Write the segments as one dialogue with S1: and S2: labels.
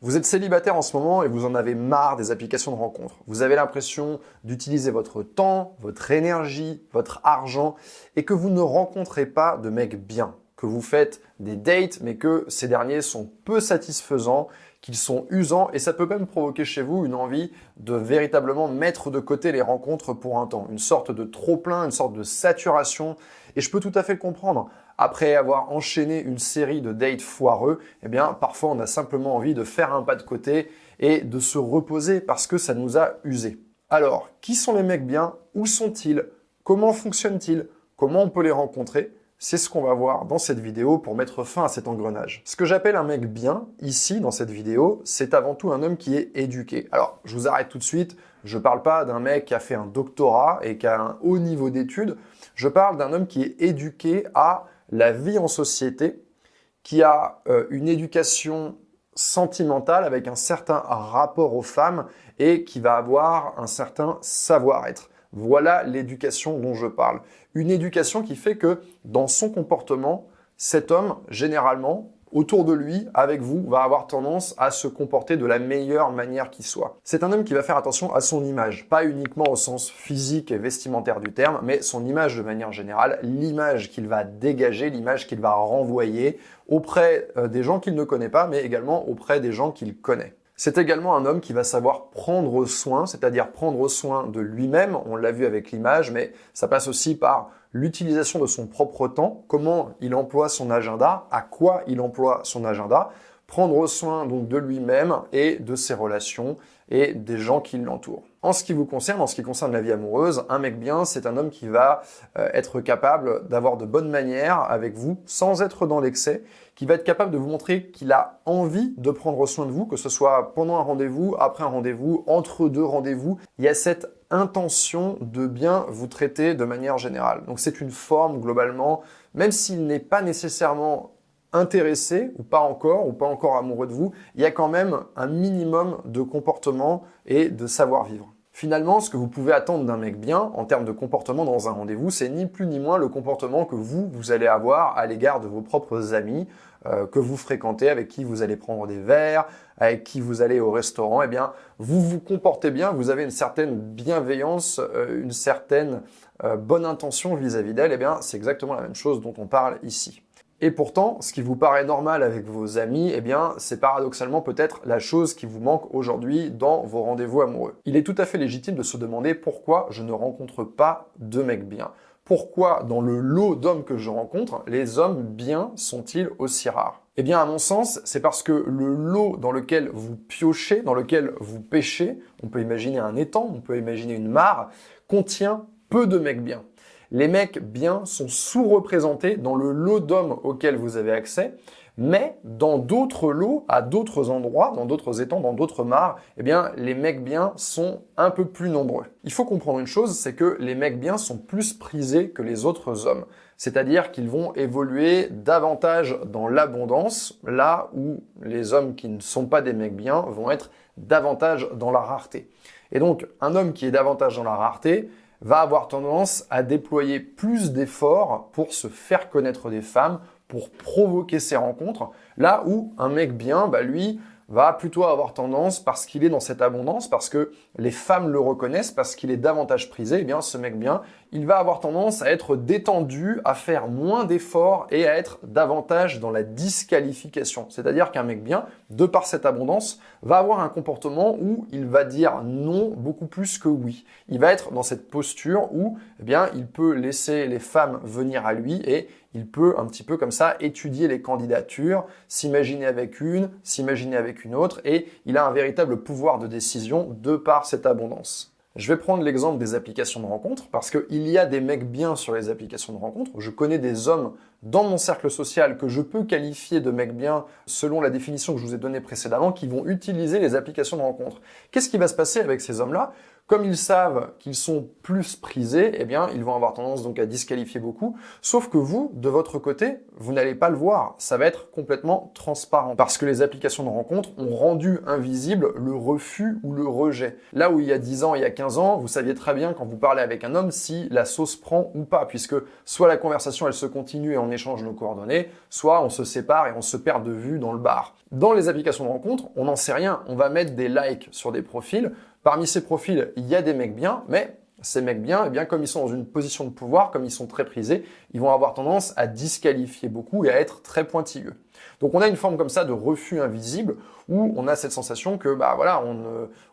S1: Vous êtes célibataire en ce moment et vous en avez marre des applications de rencontres. Vous avez l'impression d'utiliser votre temps, votre énergie, votre argent et que vous ne rencontrez pas de mecs bien, que vous faites des dates mais que ces derniers sont peu satisfaisants, qu'ils sont usants et ça peut même provoquer chez vous une envie de véritablement mettre de côté les rencontres pour un temps, une sorte de trop-plein, une sorte de saturation et je peux tout à fait le comprendre. Après avoir enchaîné une série de dates foireux, eh bien, parfois on a simplement envie de faire un pas de côté et de se reposer parce que ça nous a usés. Alors, qui sont les mecs bien? Où sont-ils? Comment fonctionnent-ils? Comment on peut les rencontrer? C'est ce qu'on va voir dans cette vidéo pour mettre fin à cet engrenage. Ce que j'appelle un mec bien, ici, dans cette vidéo, c'est avant tout un homme qui est éduqué. Alors, je vous arrête tout de suite, je parle pas d'un mec qui a fait un doctorat et qui a un haut niveau d'études, je parle d'un homme qui est éduqué à la vie en société, qui a une éducation sentimentale avec un certain rapport aux femmes et qui va avoir un certain savoir-être. Voilà l'éducation dont je parle. Une éducation qui fait que dans son comportement, cet homme, généralement, autour de lui, avec vous, va avoir tendance à se comporter de la meilleure manière qui soit. C'est un homme qui va faire attention à son image, pas uniquement au sens physique et vestimentaire du terme, mais son image de manière générale, l'image qu'il va dégager, l'image qu'il va renvoyer auprès des gens qu'il ne connaît pas, mais également auprès des gens qu'il connaît. C'est également un homme qui va savoir prendre soin, c'est-à-dire prendre soin de lui-même, on l'a vu avec l'image, mais ça passe aussi par l'utilisation de son propre temps, comment il emploie son agenda, à quoi il emploie son agenda, prendre soin donc de lui-même et de ses relations et des gens qui l'entourent. En ce qui vous concerne, en ce qui concerne la vie amoureuse, un mec bien, c'est un homme qui va être capable d'avoir de bonnes manières avec vous sans être dans l'excès, qui va être capable de vous montrer qu'il a envie de prendre soin de vous, que ce soit pendant un rendez-vous, après un rendez-vous, entre deux rendez-vous. Il y a cette intention de bien vous traiter de manière générale. Donc c'est une forme globalement, même s'il n'est pas nécessairement intéressé ou pas encore amoureux de vous, il y a quand même un minimum de comportement et de savoir-vivre. Finalement, ce que vous pouvez attendre d'un mec bien en termes de comportement dans un rendez-vous, c'est ni plus ni moins le comportement que vous allez avoir à l'égard de vos propres amis que vous fréquentez, avec qui vous allez prendre des verres, avec qui vous allez au restaurant. Eh bien, vous vous comportez bien, vous avez une certaine bienveillance, une certaine bonne intention vis-à-vis d'elle. Eh bien, c'est exactement la même chose dont on parle ici. Et pourtant, ce qui vous paraît normal avec vos amis, eh bien, c'est paradoxalement peut-être la chose qui vous manque aujourd'hui dans vos rendez-vous amoureux. Il est tout à fait légitime de se demander pourquoi je ne rencontre pas de mecs bien. Pourquoi, dans le lot d'hommes que je rencontre, les hommes bien sont-ils aussi rares? Eh bien, à mon sens, c'est parce que le lot dans lequel vous piochez, dans lequel vous pêchez, on peut imaginer un étang, on peut imaginer une mare, contient peu de mecs bien. Les mecs bien sont sous-représentés dans le lot d'hommes auquel vous avez accès, mais dans d'autres lots, à d'autres endroits, dans d'autres étangs, dans d'autres mares, eh bien, les mecs bien sont un peu plus nombreux. Il faut comprendre une chose, c'est que les mecs bien sont plus prisés que les autres hommes. C'est-à-dire qu'ils vont évoluer davantage dans l'abondance, là où les hommes qui ne sont pas des mecs bien vont être davantage dans la rareté. Et donc, un homme qui est davantage dans la rareté va avoir tendance à déployer plus d'efforts pour se faire connaître des femmes, pour provoquer ces rencontres, là où un mec bien, lui, va plutôt avoir tendance, parce qu'il est dans cette abondance, parce que les femmes le reconnaissent, parce qu'il est davantage prisé, eh bien ce mec bien, il va avoir tendance à être détendu, à faire moins d'efforts et à être davantage dans la disqualification. C'est-à-dire qu'un mec bien, de par cette abondance, va avoir un comportement où il va dire non beaucoup plus que oui. Il va être dans cette posture où, eh bien, il peut laisser les femmes venir à lui et il peut un petit peu comme ça étudier les candidatures, s'imaginer avec une, s'imaginer avec une autre et il a un véritable pouvoir de décision de par cette abondance. Je vais prendre l'exemple des applications de rencontres parce qu'il y a des mecs bien sur les applications de rencontres. Je connais des hommes dans mon cercle social que je peux qualifier de mecs bien selon la définition que je vous ai donnée précédemment qui vont utiliser les applications de rencontres. Qu'est-ce qui va se passer avec ces hommes-là? Comme ils savent qu'ils sont plus prisés, eh bien, ils vont avoir tendance donc à disqualifier beaucoup. Sauf que vous, de votre côté, vous n'allez pas le voir. Ça va être complètement transparent. Parce que les applications de rencontres ont rendu invisible le refus ou le rejet. Là où il y a 10 ans, il y a 15 ans, vous saviez très bien quand vous parlez avec un homme si la sauce prend ou pas. Puisque soit la conversation, elle se continue et on échange nos coordonnées, soit on se sépare et on se perd de vue dans le bar. Dans les applications de rencontres, on n'en sait rien. On va mettre des likes sur des profils. Parmi ces profils, il y a des mecs bien, mais ces mecs bien, eh bien, comme ils sont dans une position de pouvoir, comme ils sont très prisés, ils vont avoir tendance à disqualifier beaucoup et à être très pointilleux. Donc on a une forme comme ça de refus invisible où on a cette sensation que bah voilà,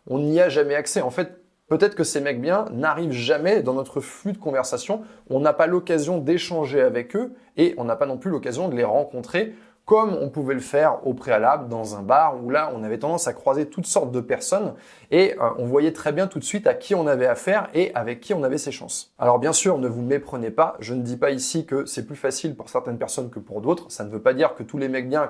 S1: on n'y a jamais accès. En fait, peut-être que ces mecs bien n'arrivent jamais dans notre flux de conversation, on n'a pas l'occasion d'échanger avec eux et on n'a pas non plus l'occasion de les rencontrer comme on pouvait le faire au préalable dans un bar où là, on avait tendance à croiser toutes sortes de personnes et on voyait très bien tout de suite à qui on avait affaire et avec qui on avait ses chances. Alors bien sûr, ne vous méprenez pas, je ne dis pas ici que c'est plus facile pour certaines personnes que pour d'autres, ça ne veut pas dire que tous les mecs bien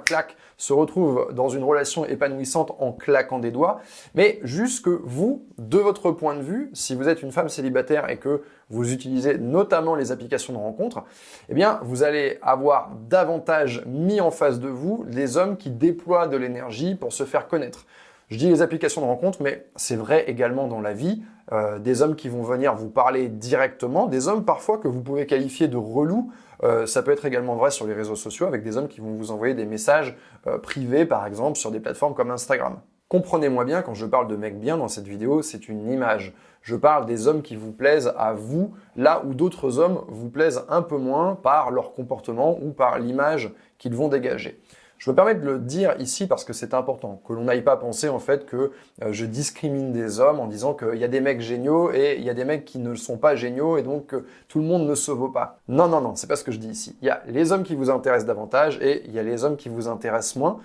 S1: se retrouvent dans une relation épanouissante en claquant des doigts, mais juste que vous, de votre point de vue, si vous êtes une femme célibataire et que vous utilisez notamment les applications de rencontres, eh bien, vous allez avoir davantage mis en face de vous les hommes qui déploient de l'énergie pour se faire connaître. Je dis les applications de rencontres, mais c'est vrai également dans la vie. Des hommes qui vont venir vous parler directement, des hommes parfois que vous pouvez qualifier de relous. Ça peut être également vrai sur les réseaux sociaux avec des hommes qui vont vous envoyer des messages privés, par exemple, sur des plateformes comme Instagram. Comprenez-moi bien, quand je parle de mecs bien dans cette vidéo, c'est une image. Je parle des hommes qui vous plaisent à vous, là où d'autres hommes vous plaisent un peu moins par leur comportement ou par l'image qu'ils vont dégager. Je me permets de le dire ici parce que c'est important, que l'on n'aille pas penser en fait que je discrimine des hommes en disant qu'il y a des mecs géniaux et il y a des mecs qui ne sont pas géniaux et donc tout le monde ne se vaut pas. Non, non, non, c'est pas ce que je dis ici. Il y a les hommes qui vous intéressent davantage et il y a les hommes qui vous intéressent moins.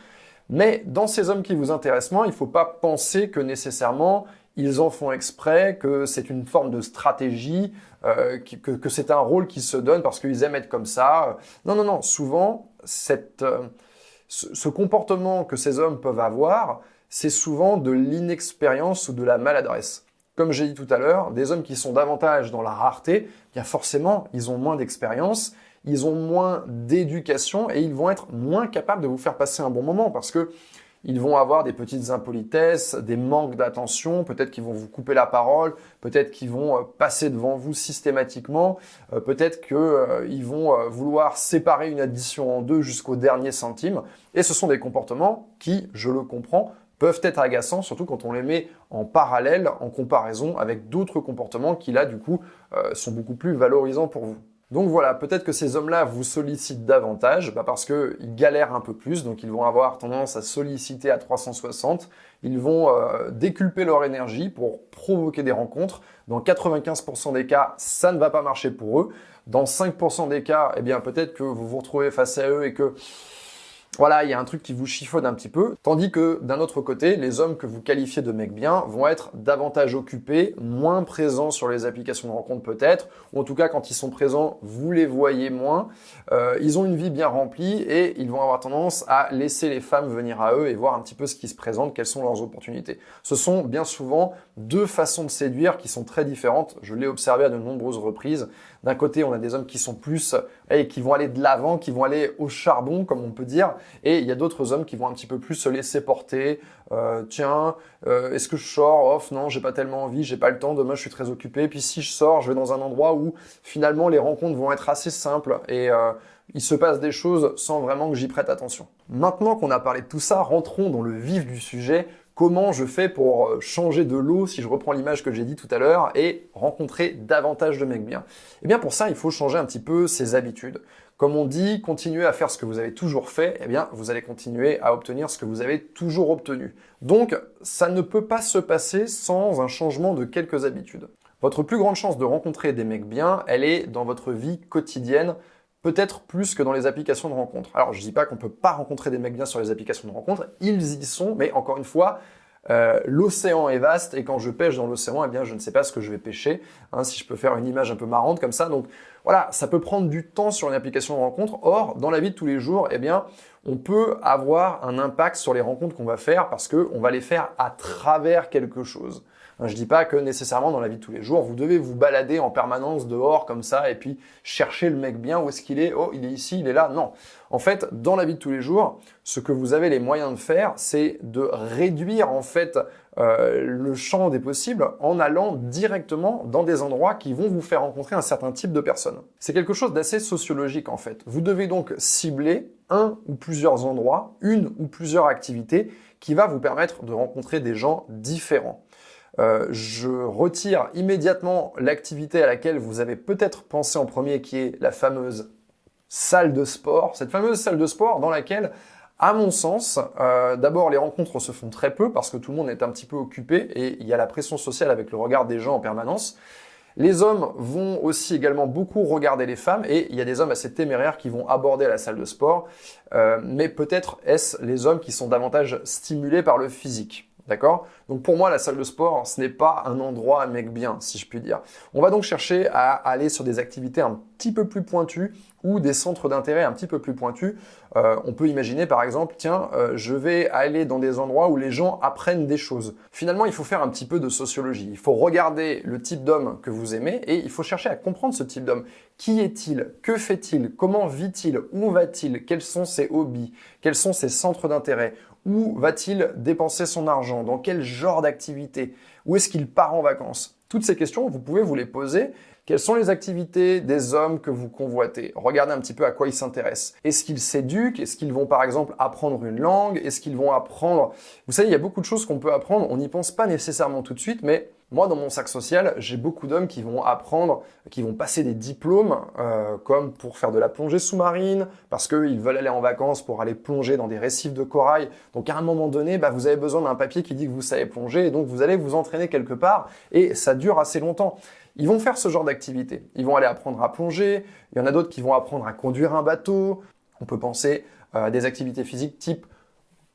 S1: Mais dans ces hommes qui vous intéressent moins, il ne faut pas penser que nécessairement ils en font exprès, que c'est une forme de stratégie, que c'est un rôle qu'ils se donnent parce qu'ils aiment être comme ça. Non, non, non. Souvent, ce comportement que ces hommes peuvent avoir, c'est souvent de l'inexpérience ou de la maladresse. Comme j'ai dit tout à l'heure, des hommes qui sont davantage dans la rareté, bien forcément, ils ont moins d'expérience, ils ont moins d'éducation et ils vont être moins capables de vous faire passer un bon moment parce que ils vont avoir des petites impolitesses, des manques d'attention, peut-être qu'ils vont vous couper la parole, peut-être qu'ils vont passer devant vous systématiquement, peut-être qu'ils vont vouloir séparer une addition en deux jusqu'au dernier centime. Et ce sont des comportements qui, je le comprends, peuvent être agaçants, surtout quand on les met en parallèle, en comparaison avec d'autres comportements qui, là, du coup, sont beaucoup plus valorisants pour vous. Donc voilà, peut-être que ces hommes-là vous sollicitent davantage parce qu'ils galèrent un peu plus, donc ils vont avoir tendance à solliciter à 360, ils vont déculper leur énergie pour provoquer des rencontres. Dans 95% des cas, ça ne va pas marcher pour eux. Dans 5% des cas, eh bien peut-être que vous vous retrouvez face à eux et que voilà, il y a un truc qui vous chiffonne un petit peu. Tandis que d'un autre côté, les hommes que vous qualifiez de mecs bien vont être davantage occupés, moins présents sur les applications de rencontres peut-être, ou en tout cas quand ils sont présents, vous les voyez moins. Ils ont une vie bien remplie et ils vont avoir tendance à laisser les femmes venir à eux et voir un petit peu ce qui se présente, quelles sont leurs opportunités. Ce sont bien souvent deux façons de séduire qui sont très différentes. Je l'ai observé à de nombreuses reprises. D'un côté, on a des hommes qui sont plus, qui vont aller de l'avant, qui vont aller au charbon, comme on peut dire. Et il y a d'autres hommes qui vont un petit peu plus se laisser porter. Est-ce que je sors? Off, non, j'ai pas tellement envie, j'ai pas le temps, demain je suis très occupé. Puis si je sors, je vais dans un endroit où finalement les rencontres vont être assez simples et il se passe des choses sans vraiment que j'y prête attention. Maintenant qu'on a parlé de tout ça, rentrons dans le vif du sujet. Comment je fais pour changer de l'eau, si je reprends l'image que j'ai dit tout à l'heure, et rencontrer davantage de mecs bien? Eh bien pour ça, il faut changer un petit peu ses habitudes. Comme on dit, continuez à faire ce que vous avez toujours fait, eh bien vous allez continuer à obtenir ce que vous avez toujours obtenu. Donc ça ne peut pas se passer sans un changement de quelques habitudes. Votre plus grande chance de rencontrer des mecs bien, elle est dans votre vie quotidienne, peut-être plus que dans les applications de rencontres. Alors, je dis pas qu'on peut pas rencontrer des mecs bien sur les applications de rencontres, ils y sont, mais encore une fois, l'océan est vaste et quand je pêche dans l'océan, eh bien, je ne sais pas ce que je vais pêcher, si je peux faire une image un peu marrante comme ça. Donc, Voilà, ça peut prendre du temps sur une application de rencontre. Or, dans la vie de tous les jours, eh bien, on peut avoir un impact sur les rencontres qu'on va faire parce qu'on va les faire à travers quelque chose. Je dis pas que nécessairement dans la vie de tous les jours, vous devez vous balader en permanence dehors comme ça et puis chercher le mec bien, où est-ce qu'il est? Oh, il est ici, il est là. Non. En fait, dans la vie de tous les jours, ce que vous avez les moyens de faire, c'est de réduire en fait le champ des possibles en allant directement dans des endroits qui vont vous faire rencontrer un certain type de personnes. C'est quelque chose d'assez sociologique en fait. Vous devez donc cibler un ou plusieurs endroits, une ou plusieurs activités qui va vous permettre de rencontrer des gens différents. Je retire immédiatement l'activité à laquelle vous avez peut-être pensé en premier, qui est la fameuse salle de sport. Cette fameuse salle de sport dans laquelle, à mon sens, d'abord les rencontres se font très peu parce que tout le monde est un petit peu occupé et il y a la pression sociale avec le regard des gens en permanence. Les hommes vont aussi également beaucoup regarder les femmes et il y a des hommes assez téméraires qui vont aborder la salle de sport, mais peut-être est-ce les hommes qui sont davantage stimulés par le physique. D'accord? Donc pour moi, la salle de sport, ce n'est pas un endroit à mec bien, si je puis dire. On va donc chercher à aller sur des activités un petit peu plus pointues ou des centres d'intérêt un petit peu plus pointus. On peut imaginer par exemple, tiens, je vais aller dans des endroits où les gens apprennent des choses. Finalement, il faut faire un petit peu de sociologie. Il faut regarder le type d'homme que vous aimez et il faut chercher à comprendre ce type d'homme. Qui est-il? Que fait-il? Comment vit-il? Où va-t-il? Quels sont ses hobbies? Quels sont ses centres d'intérêt? Où va-t-il dépenser son argent? Dans quel genre d'activité? Où est-ce qu'il part en vacances? Toutes ces questions, vous pouvez vous les poser. Quelles sont les activités des hommes que vous convoitez? Regardez un petit peu à quoi ils s'intéressent. Est-ce qu'ils s'éduquent? Est-ce qu'ils vont par exemple apprendre une langue? Est-ce qu'ils vont apprendre... Vous savez, il y a beaucoup de choses qu'on peut apprendre, on n'y pense pas nécessairement tout de suite, mais moi, dans mon sac social, j'ai beaucoup d'hommes qui vont apprendre, qui vont passer des diplômes, comme pour faire de la plongée sous-marine, parce qu'ils veulent aller en vacances pour aller plonger dans des récifs de corail. Donc à un moment donné, vous avez besoin d'un papier qui dit que vous savez plonger, et donc vous allez vous entraîner quelque part, et ça dure assez longtemps. Ils vont faire ce genre d'activité. Ils vont aller apprendre à plonger, il y en a d'autres qui vont apprendre à conduire un bateau. On peut penser à des activités physiques type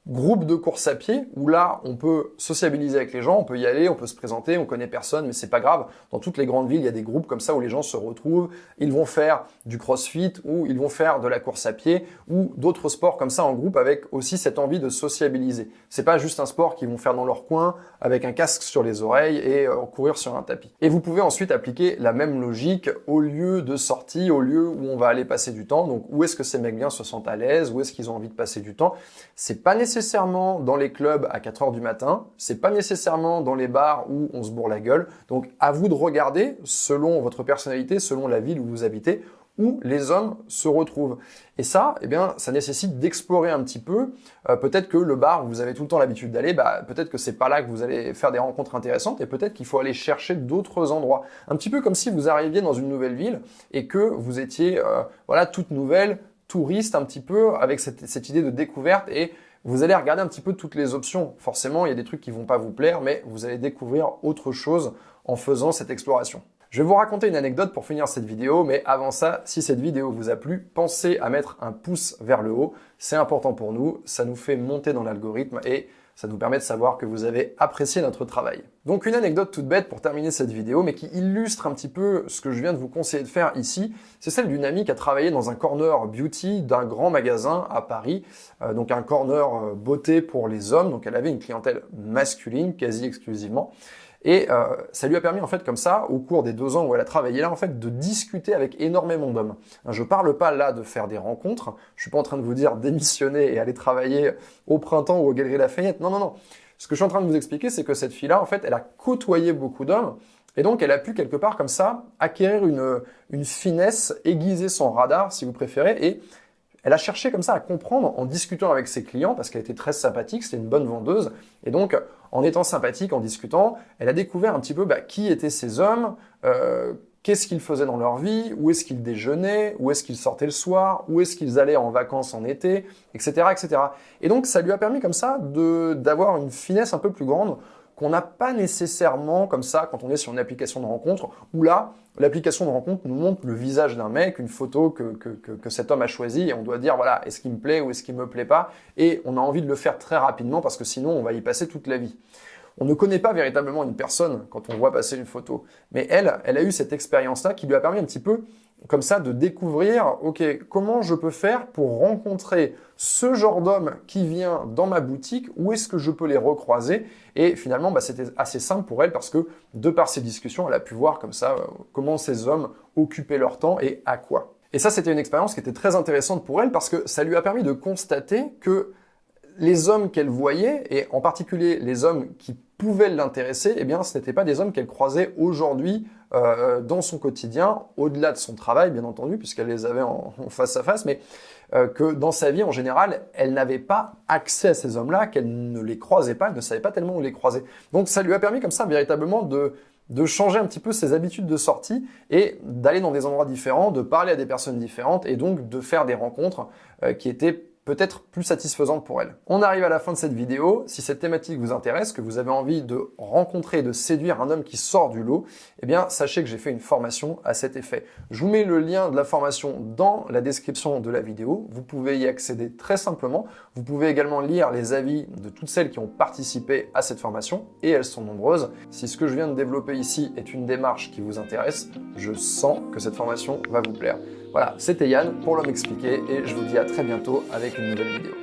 S1: groupe de course à pied, où là, on peut sociabiliser avec les gens, on peut y aller, on peut se présenter, on connaît personne, mais c'est pas grave. Dans toutes les grandes villes, il y a des groupes comme ça où les gens se retrouvent, ils vont faire du crossfit, ou ils vont faire de la course à pied, ou d'autres sports comme ça en groupe avec aussi cette envie de sociabiliser. C'est pas juste un sport qu'ils vont faire dans leur coin, avec un casque sur les oreilles et courir sur un tapis. Et vous pouvez ensuite appliquer la même logique au lieu de sortie, au lieu où on va aller passer du temps. Donc, où est-ce que ces mecs bien se sentent à l'aise? Où est-ce qu'ils ont envie de passer du temps? C'est pas nécessairement dans les clubs à 4 heures du matin, c'est pas nécessairement dans les bars où on se bourre la gueule. Donc à vous de regarder, selon votre personnalité, selon la ville où vous habitez, où les hommes se retrouvent. Et ça, eh bien, ça nécessite d'explorer un petit peu. Peut-être que le bar où vous avez tout le temps l'habitude d'aller, peut-être que c'est pas là que vous allez faire des rencontres intéressantes et peut-être qu'il faut aller chercher d'autres endroits. Un petit peu comme si vous arriviez dans une nouvelle ville et que vous étiez, toute nouvelle, touriste un petit peu avec cette idée de découverte et vous allez regarder un petit peu toutes les options. Forcément, il y a des trucs qui vont pas vous plaire, mais vous allez découvrir autre chose en faisant cette exploration. Je vais vous raconter une anecdote pour finir cette vidéo, mais avant ça, si cette vidéo vous a plu, pensez à mettre un pouce vers le haut. C'est important pour nous, ça nous fait monter dans l'algorithme et ça nous permet de savoir que vous avez apprécié notre travail. Donc une anecdote toute bête pour terminer cette vidéo, mais qui illustre un petit peu ce que je viens de vous conseiller de faire ici, c'est celle d'une amie qui a travaillé dans un corner beauty d'un grand magasin à Paris, donc un corner beauté pour les hommes, donc elle avait une clientèle masculine quasi exclusivement. Et ça lui a permis en fait comme ça, au cours des 2 ans où elle a travaillé là, en fait, de discuter avec énormément d'hommes. Je parle pas là de faire des rencontres, je suis pas en train de vous dire démissionner et aller travailler au printemps ou aux Galeries Lafayette, non, non, non. Ce que je suis en train de vous expliquer, c'est que cette fille-là, en fait, elle a côtoyé beaucoup d'hommes, et donc elle a pu quelque part comme ça acquérir une finesse, aiguiser son radar, si vous préférez, et elle a cherché comme ça à comprendre en discutant avec ses clients parce qu'elle était très sympathique, c'était une bonne vendeuse. Et donc, en étant sympathique, en discutant, elle a découvert un petit peu qui étaient ces hommes, qu'est-ce qu'ils faisaient dans leur vie, où est-ce qu'ils déjeunaient, où est-ce qu'ils sortaient le soir, où est-ce qu'ils allaient en vacances en été, etc., etc. Et donc, ça lui a permis comme ça d'avoir une finesse un peu plus grande qu'on n'a pas nécessairement comme ça quand on est sur une application de rencontre, où là, l'application de rencontre nous montre le visage d'un mec, une photo que cet homme a choisie, et on doit dire, voilà, est-ce qu'il me plaît ou est-ce qu'il me plaît pas, et on a envie de le faire très rapidement parce que sinon, on va y passer toute la vie. On ne connaît pas véritablement une personne quand on voit passer une photo, mais elle a eu cette expérience-là qui lui a permis un petit peu comme ça de découvrir, ok, comment je peux faire pour rencontrer ce genre d'homme qui vient dans ma boutique, où est-ce que je peux les recroiser? Et finalement, c'était assez simple pour elle parce que de par ces discussions, elle a pu voir comme ça comment ces hommes occupaient leur temps et à quoi. Et ça, c'était une expérience qui était très intéressante pour elle parce que ça lui a permis de constater que les hommes qu'elle voyait, et en particulier les hommes qui pouvaient l'intéresser, eh bien, ce n'étaient pas des hommes qu'elle croisait aujourd'hui dans son quotidien, au-delà de son travail, bien entendu, puisqu'elle les avait en face à face, mais que dans sa vie, en général, elle n'avait pas accès à ces hommes-là, qu'elle ne les croisait pas, elle ne savait pas tellement où les croiser. Donc, ça lui a permis comme ça, véritablement, de changer un petit peu ses habitudes de sortie et d'aller dans des endroits différents, de parler à des personnes différentes et donc de faire des rencontres qui étaient peut-être plus satisfaisante pour elle. On arrive à la fin de cette vidéo. Si cette thématique vous intéresse, que vous avez envie de rencontrer et de séduire un homme qui sort du lot, eh bien, sachez que j'ai fait une formation à cet effet. Je vous mets le lien de la formation dans la description de la vidéo. Vous pouvez y accéder très simplement. Vous pouvez également lire les avis de toutes celles qui ont participé à cette formation, et elles sont nombreuses. Si ce que je viens de développer ici est une démarche qui vous intéresse, je sens que cette formation va vous plaire. Voilà, c'était Yann pour l'homme expliqué et je vous dis à très bientôt avec une nouvelle vidéo.